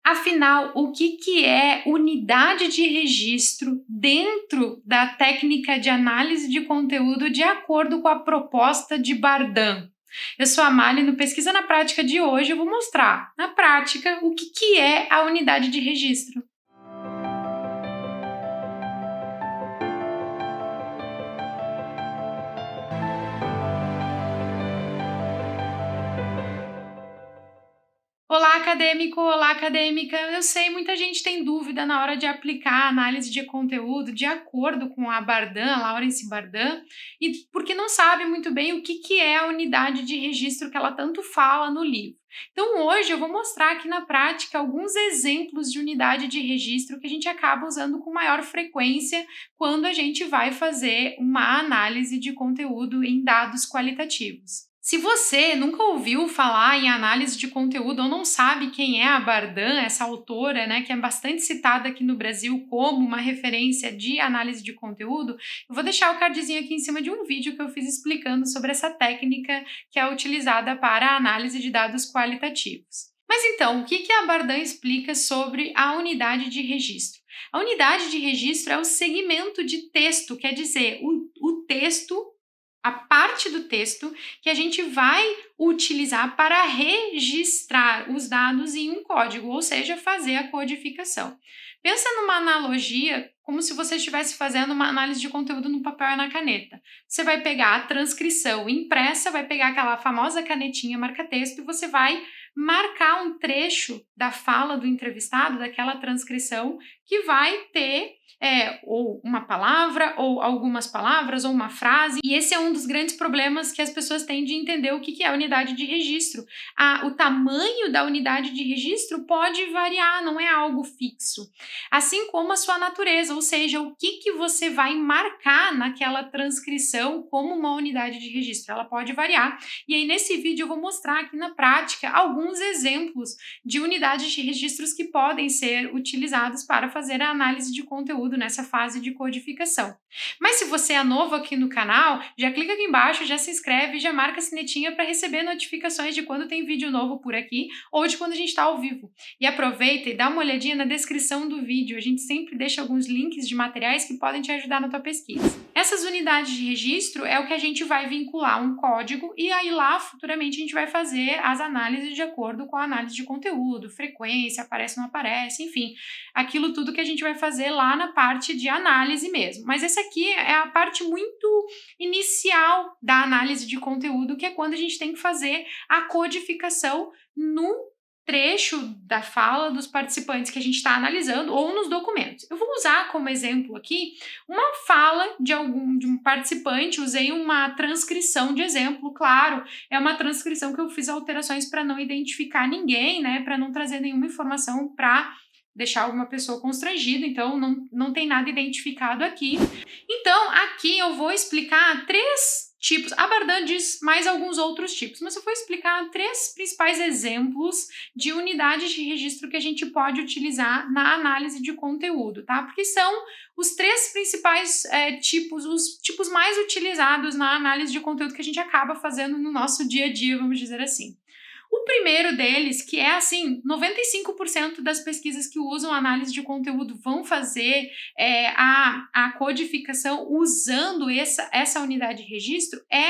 Afinal, o que é unidade de registro dentro da técnica de análise de conteúdo de acordo com a proposta de Bardan? Eu sou a Mali, no Pesquisa na Prática de hoje eu vou mostrar, na prática, o que é a unidade de registro. Olá, acadêmico! Olá, acadêmica! Eu sei, muita gente tem dúvida na hora de aplicar a análise de conteúdo de acordo com a Bardan, a Lawrence Bardan, e porque não sabe muito bem o que é a unidade de registro que ela tanto fala no livro. Então, hoje eu vou mostrar aqui na prática alguns exemplos de unidade de registro que a gente acaba usando com maior frequência quando a gente vai fazer uma análise de conteúdo em dados qualitativos. Se você nunca ouviu falar em análise de conteúdo ou não sabe quem é a Bardan, essa autora, né, que é bastante citada aqui no Brasil como uma referência de análise de conteúdo, eu vou deixar o cardzinho aqui em cima de um vídeo que eu fiz explicando sobre essa técnica que é utilizada para a análise de dados qualitativos. Mas então, o que a Bardan explica sobre a unidade de registro? A unidade de registro é o segmento de texto, quer dizer, o texto, a parte do texto que a gente vai utilizar para registrar os dados em um código, ou seja, fazer a codificação. Pensa numa analogia como se você estivesse fazendo uma análise de conteúdo no papel e na caneta. Você vai pegar a transcrição impressa, vai pegar aquela famosa canetinha marca-texto e você vai marcar um trecho da fala do entrevistado, daquela transcrição, que vai ter ou uma palavra, ou algumas palavras, ou uma frase, e esse é um dos grandes problemas que as pessoas têm de entender o que é a unidade de registro. O tamanho da unidade de registro pode variar, não é algo fixo. Assim como a sua natureza, ou seja, o que você vai marcar naquela transcrição como uma unidade de registro. Ela pode variar. E aí, nesse vídeo, eu vou mostrar aqui na prática alguns exemplos de unidades de registros que podem ser utilizados para fazer a análise de conteúdo nessa fase de codificação. Mas se você é novo aqui no canal, já clica aqui embaixo, já se inscreve e já marca a sinetinha para receber notificações de quando tem vídeo novo por aqui ou de quando a gente está ao vivo. E aproveita e dá uma olhadinha na descrição do vídeo, a gente sempre deixa alguns links de materiais que podem te ajudar na tua pesquisa. Essas unidades de registro é o que a gente vai vincular um código e aí lá futuramente a gente vai fazer as análises de acordo com a análise de conteúdo, frequência, aparece ou não aparece, enfim, aquilo tudo que a gente vai fazer lá na parte de análise mesmo. Mas essa aqui é a parte muito inicial da análise de conteúdo, que é quando a gente tem que fazer a codificação no trecho da fala dos participantes que a gente está analisando ou nos documentos. Eu vou usar como exemplo aqui uma fala de um participante, usei uma transcrição de exemplo, claro, é uma transcrição que eu fiz alterações para não identificar ninguém, né, para não trazer nenhuma informação para deixar alguma pessoa constrangida, então não tem nada identificado aqui. Então, aqui eu vou explicar três tipos. A Bardan diz mais alguns outros tipos, mas eu vou explicar três principais exemplos de unidades de registro que a gente pode utilizar na análise de conteúdo, tá? Porque são os três principais tipos, os tipos mais utilizados na análise de conteúdo que a gente acaba fazendo no nosso dia a dia, vamos dizer assim. O primeiro deles, que é assim, 95% das pesquisas que usam análise de conteúdo vão fazer a codificação usando essa unidade de registro, é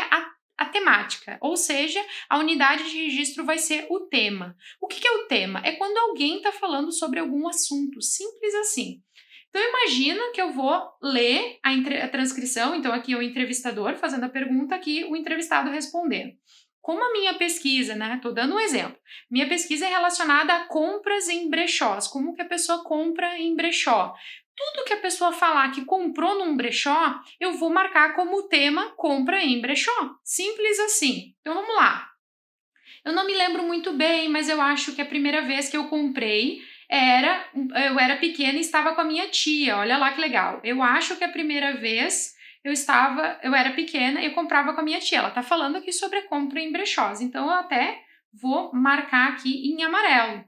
a temática, ou seja, a unidade de registro vai ser o tema. O que é o tema? É quando alguém está falando sobre algum assunto, simples assim. Então imagina que eu vou ler a transcrição, então aqui é o entrevistador fazendo a pergunta, aqui o entrevistado respondendo. Como a minha pesquisa, né, estou dando um exemplo, minha pesquisa é relacionada a compras em brechós, como que a pessoa compra em brechó. Tudo que a pessoa falar que comprou num brechó, eu vou marcar como tema compra em brechó. Simples assim. Então vamos lá. Eu não me lembro muito bem, mas eu acho que a primeira vez que eu comprei eu era pequena e estava com a minha tia. Olha lá que legal. Eu acho que a primeira vez eu era pequena e eu comprava com a minha tia. Ela tá falando aqui sobre a compra em brechós, então eu até vou marcar aqui em amarelo.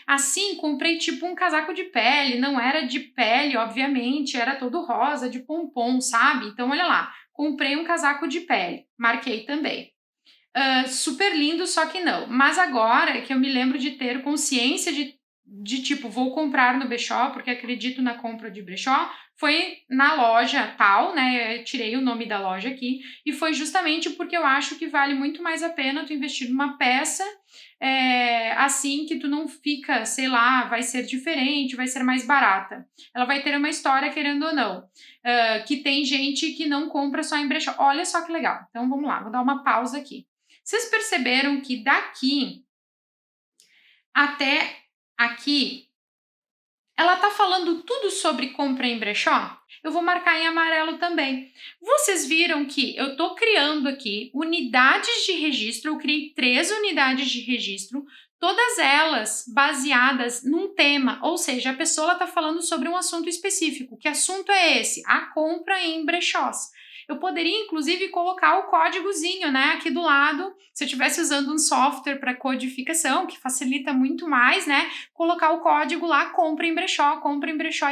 Assim, comprei tipo um casaco de pele, não era de pele, obviamente, era todo rosa, de pompom, sabe? Então, olha lá, comprei um casaco de pele, marquei também. Super lindo, só que não. Mas agora que eu me lembro de ter consciência de tipo, vou comprar no brechó porque acredito na compra de brechó, foi na loja tal, né? Eu tirei o nome da loja aqui, e foi justamente porque eu acho que vale muito mais a pena tu investir numa peça assim que tu não fica, sei lá, vai ser diferente, vai ser mais barata. Ela vai ter uma história, querendo ou não. Que tem gente que não compra só em brechó. Olha só que legal. Então vamos lá, vou dar uma pausa aqui. Vocês perceberam que daqui até aqui ela tá falando tudo sobre compra em brechó? Eu vou marcar em amarelo também. Vocês viram que eu tô criando aqui unidades de registro, eu criei 3 unidades de registro, todas elas baseadas num tema, ou seja, a pessoa está falando sobre um assunto específico. Que assunto é esse? A compra em brechós. Eu poderia, inclusive, colocar o códigozinho, né, aqui do lado, se eu estivesse usando um software para codificação, que facilita muito mais, né, colocar o código lá, compra em brechó e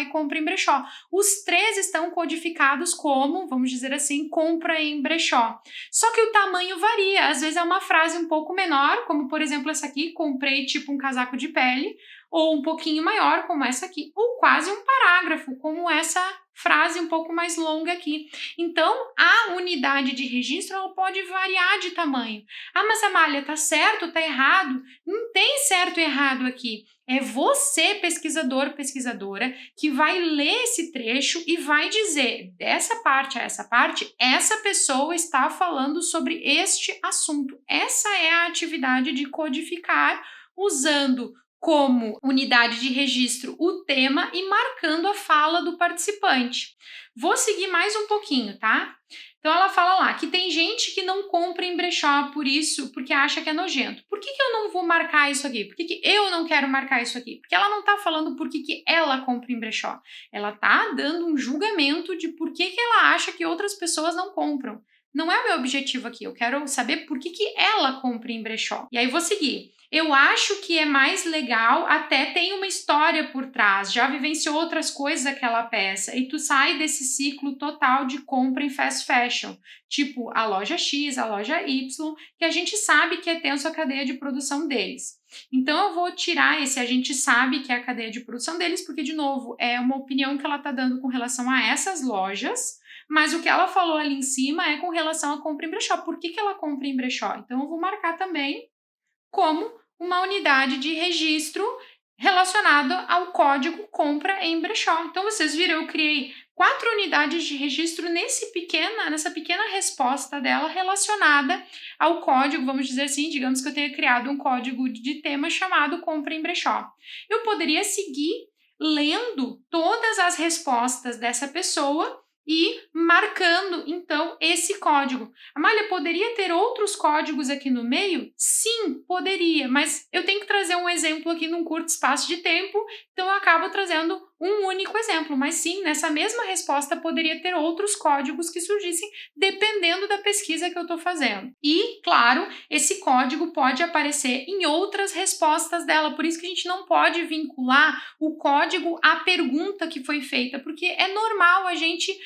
compra em brechó. Os 3 estão codificados como, vamos dizer assim, compra em brechó. Só que o tamanho varia, às vezes é uma frase um pouco menor, como por exemplo essa aqui, comprei tipo um casaco de pele, ou um pouquinho maior, como essa aqui, ou quase um parágrafo, como essa frase um pouco mais longa aqui. Então, a unidade de registro ela pode variar de tamanho. Ah, mas Amália, tá certo, tá errado? Não tem certo e errado aqui. É você, pesquisador, pesquisadora, que vai ler esse trecho e vai dizer, dessa parte a essa parte, essa pessoa está falando sobre este assunto. Essa é a atividade de codificar, usando como unidade de registro o tema e marcando a fala do participante. Vou seguir mais um pouquinho, tá? Então ela fala lá que tem gente que não compra em brechó por isso, porque acha que é nojento. Por que eu não vou marcar isso aqui? Por que eu não quero marcar isso aqui? Porque ela não tá falando por que ela compra em brechó. Ela tá dando um julgamento de por que ela acha que outras pessoas não compram. Não é o meu objetivo aqui, eu quero saber por que ela compra em brechó. E aí vou seguir. Eu acho que é mais legal, até tem uma história por trás, já vivenciou outras coisas aquela peça, e tu sai desse ciclo total de compra em fast fashion, tipo a loja X, a loja Y, que a gente sabe que é tenso a cadeia de produção deles. Então eu vou tirar esse a gente sabe que é a cadeia de produção deles, porque, de novo, é uma opinião que ela está dando com relação a essas lojas, mas o que ela falou ali em cima é com relação à compra em brechó. Por que ela compra em brechó? Então eu vou marcar também como uma unidade de registro relacionada ao código compra em brechó. Então, vocês viram, eu criei 4 unidades de registro nessa pequena resposta dela relacionada ao código, vamos dizer assim, digamos que eu tenha criado um código de tema chamado compra em brechó. Eu poderia seguir lendo todas as respostas dessa pessoa e marcando, então, esse código. Amália, poderia ter outros códigos aqui no meio? Sim, poderia, mas eu tenho que trazer um exemplo aqui num curto espaço de tempo, então eu acabo trazendo um único exemplo. Mas sim, nessa mesma resposta poderia ter outros códigos que surgissem dependendo da pesquisa que eu estou fazendo. E, claro, esse código pode aparecer em outras respostas dela, por isso que a gente não pode vincular o código à pergunta que foi feita, porque é normal a gente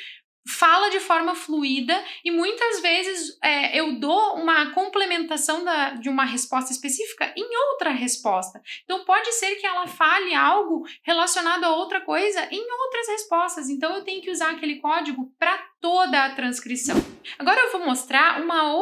fala de forma fluida e muitas vezes eu dou uma complementação de uma resposta específica em outra resposta. Então pode ser que ela fale algo relacionado a outra coisa em outras respostas. Então eu tenho que usar aquele código para toda a transcrição. Agora eu vou mostrar uma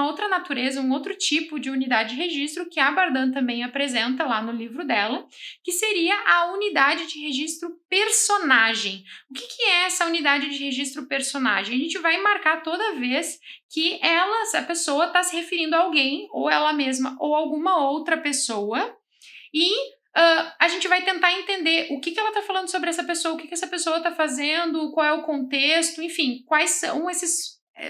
outra natureza, um outro tipo de unidade de registro que a Bardan também apresenta lá no livro dela, que seria a unidade de registro personagem. O que é essa unidade de registro personagem? A gente vai marcar toda vez que essa pessoa está se referindo a alguém, ou ela mesma, ou alguma outra pessoa, e a gente vai tentar entender o que ela está falando sobre essa pessoa, o que essa pessoa está fazendo, qual é o contexto, enfim, quais são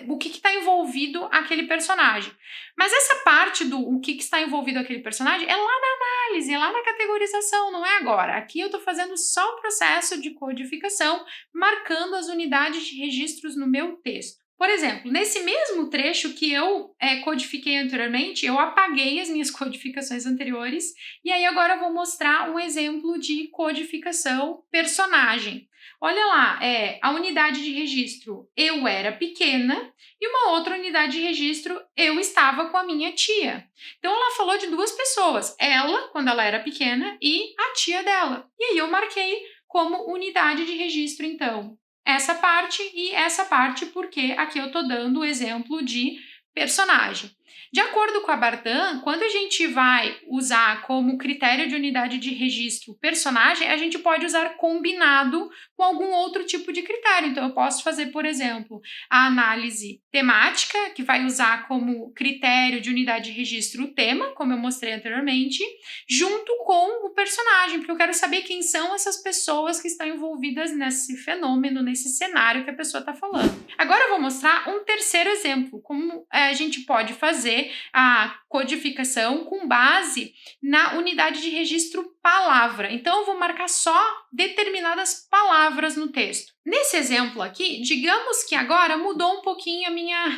o que está envolvido aquele personagem. Mas essa parte do o que está envolvido aquele personagem é lá na análise, é lá na categorização, não é agora. Aqui eu estou fazendo só o processo de codificação, marcando as unidades de registros no meu texto. Por exemplo, nesse mesmo trecho que eu codifiquei anteriormente, eu apaguei as minhas codificações anteriores e aí agora eu vou mostrar um exemplo de codificação personagem. Olha lá, a unidade de registro eu era pequena e uma outra unidade de registro eu estava com a minha tia. Então ela falou de duas pessoas, ela quando ela era pequena e a tia dela. E aí eu marquei como unidade de registro então essa parte e essa parte, porque aqui eu estou dando o exemplo de personagem. De acordo com a Bartan, quando a gente vai usar como critério de unidade de registro personagem, a gente pode usar combinado com algum outro tipo de critério. Então, eu posso fazer, por exemplo, a análise temática, que vai usar como critério de unidade de registro o tema, como eu mostrei anteriormente, junto com o personagem, porque eu quero saber quem são essas pessoas que estão envolvidas nesse fenômeno, nesse cenário que a pessoa está falando. Agora eu vou mostrar um terceiro exemplo, como a gente pode fazer a codificação com base na unidade de registro palavra. Então eu vou marcar só determinadas palavras no texto. Nesse exemplo aqui, digamos que agora mudou um pouquinho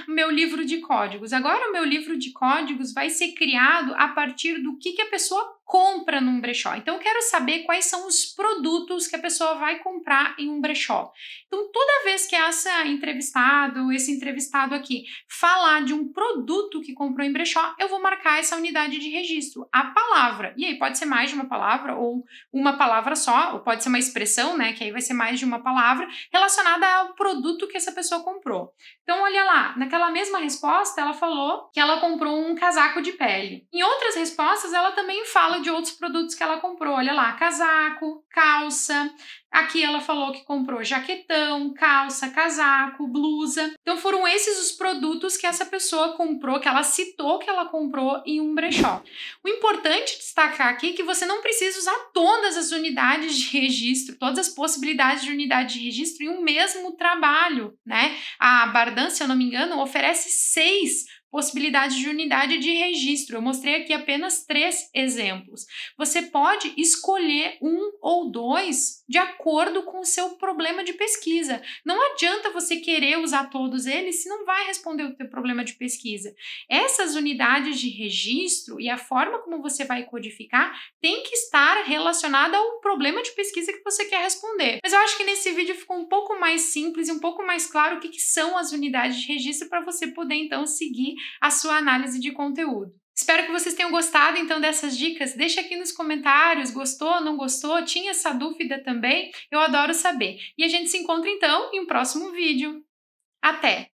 meu livro de códigos. Agora o meu livro de códigos vai ser criado a partir do que a pessoa compra num brechó. Então eu quero saber quais são os produtos que a pessoa vai comprar em um brechó. Então toda vez que esse entrevistado aqui falar de um produto que comprou em brechó, eu vou marcar essa unidade de registro, a palavra. E aí pode ser mais de uma palavra ou uma palavra só, ou pode ser uma expressão, né, que aí vai ser mais de uma palavra relacionada ao produto que essa pessoa comprou. Então olha lá, naquela mesma resposta ela falou que ela comprou um casaco de pele. Em outras respostas ela também fala de outros produtos que ela comprou. Olha lá, casaco, calça. Aqui ela falou que comprou jaquetão, calça, casaco, blusa. Então foram esses os produtos que essa pessoa comprou, que ela citou que ela comprou em um brechó. O importante destacar aqui é que você não precisa usar todas as unidades de registro, todas as possibilidades de unidade de registro em um mesmo trabalho, né? A Bardan, se eu não me engano, oferece 6 possibilidades de unidade de registro. Eu mostrei aqui apenas 3 exemplos. Você pode escolher um ou 2 de acordo com o seu problema de pesquisa. Não adianta você querer usar todos eles se não vai responder o teu problema de pesquisa. Essas unidades de registro e a forma como você vai codificar tem que estar relacionada ao problema de pesquisa que você quer responder. Mas eu acho que nesse vídeo ficou um pouco mais simples e um pouco mais claro o que são as unidades de registro para você poder então seguir a sua análise de conteúdo. Espero que vocês tenham gostado então dessas dicas. Deixa aqui nos comentários, gostou, não gostou, tinha essa dúvida também? Eu adoro saber. E a gente se encontra então em um próximo vídeo. Até!